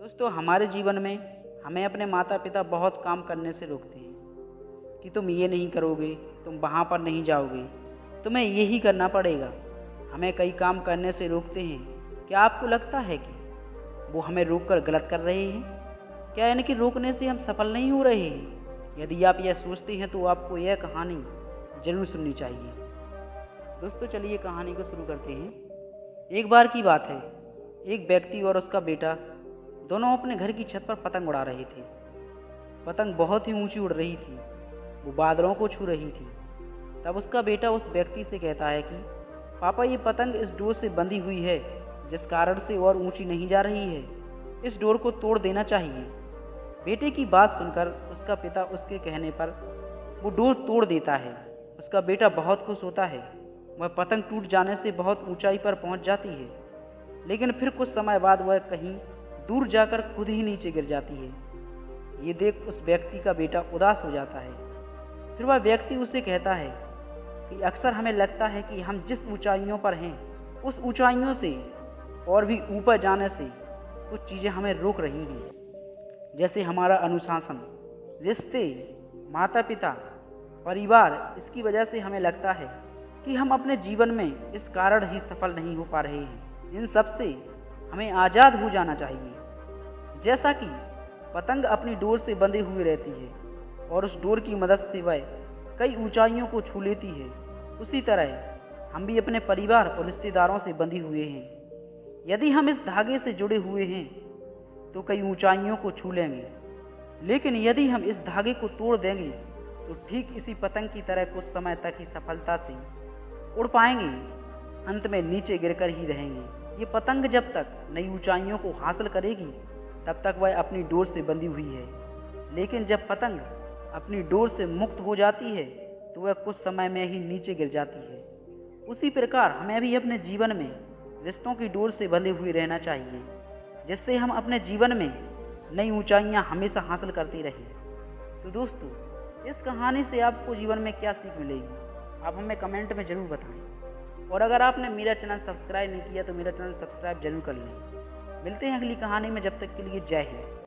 दोस्तों हमारे जीवन में हमें अपने माता पिता बहुत काम करने से रोकते हैं कि तुम ये नहीं करोगे, तुम वहाँ पर नहीं जाओगे, तुम्हें यही करना पड़ेगा। हमें कई काम करने से रोकते हैं। क्या आपको लगता है कि वो हमें रोक कर गलत कर रहे हैं? क्या यानी कि रोकने से हम सफल नहीं हो रहे हैं? यदि आप यह सोचते हैं तो आपको यह कहानी ज़रूर सुननी चाहिए। दोस्तों चलिए कहानी को शुरू करते हैं। एक बार की बात है, एक व्यक्ति और उसका बेटा दोनों अपने घर की छत पर पतंग उड़ा रहे थे। पतंग बहुत ही ऊंची उड़ रही थी, वो बादलों को छू रही थी। तब उसका बेटा उस व्यक्ति से कहता है कि पापा, ये पतंग इस डोर से बंधी हुई है, जिस कारण से और ऊंची नहीं जा रही है। इस डोर को तोड़ देना चाहिए। बेटे की बात सुनकर उसका पिता उसके कहने पर वो डोर तोड़ देता है। उसका बेटा बहुत खुश होता है। वह पतंग टूट जाने से बहुत ऊंचाई पर पहुंच जाती है, लेकिन फिर कुछ समय बाद वह कहीं दूर जाकर खुद ही नीचे गिर जाती है। ये देख उस व्यक्ति का बेटा उदास हो जाता है। फिर वह व्यक्ति उसे कहता है कि अक्सर हमें लगता है कि हम जिस ऊंचाइयों पर हैं, उस ऊंचाइयों से और भी ऊपर जाने से कुछ चीज़ें हमें रोक रही हैं, जैसे हमारा अनुशासन, रिश्ते, माता पिता, परिवार। इसकी वजह से हमें लगता है कि हम अपने जीवन में इस कारण ही सफल नहीं हो पा रहे हैं। इन सब से हमें आज़ाद हो जाना चाहिए। जैसा कि पतंग अपनी डोर से बंधे हुए रहती है और उस डोर की मदद से वह कई ऊंचाइयों को छू लेती है, उसी तरह हम भी अपने परिवार और रिश्तेदारों से बंधे हुए हैं। यदि हम इस धागे से जुड़े हुए हैं तो कई ऊंचाइयों को छू लेंगे, लेकिन यदि हम इस धागे को तोड़ देंगे तो ठीक इसी पतंग की तरह कुछ समय तक ही सफलता से उड़ पाएंगे, अंत में नीचे गिरकर ही रहेंगे। ये पतंग जब तक नई ऊंचाइयों को हासिल करेगी तब तक वह अपनी डोर से बंधी हुई है, लेकिन जब पतंग अपनी डोर से मुक्त हो जाती है तो वह कुछ समय में ही नीचे गिर जाती है। उसी प्रकार हमें भी अपने जीवन में रिश्तों की डोर से बंधे हुए रहना चाहिए, जिससे हम अपने जीवन में नई ऊंचाइयां हमेशा हासिल करते रहें। तो दोस्तों, इस कहानी से आपको जीवन में क्या सीख मिलेगी, आप हमें कमेंट में ज़रूर बताएं। और अगर आपने मेरा चैनल सब्सक्राइब नहीं किया तो मेरा चैनल सब्सक्राइब जरूर कर लें। मिलते हैं अगली कहानी में, जब तक के लिए जय हिंद।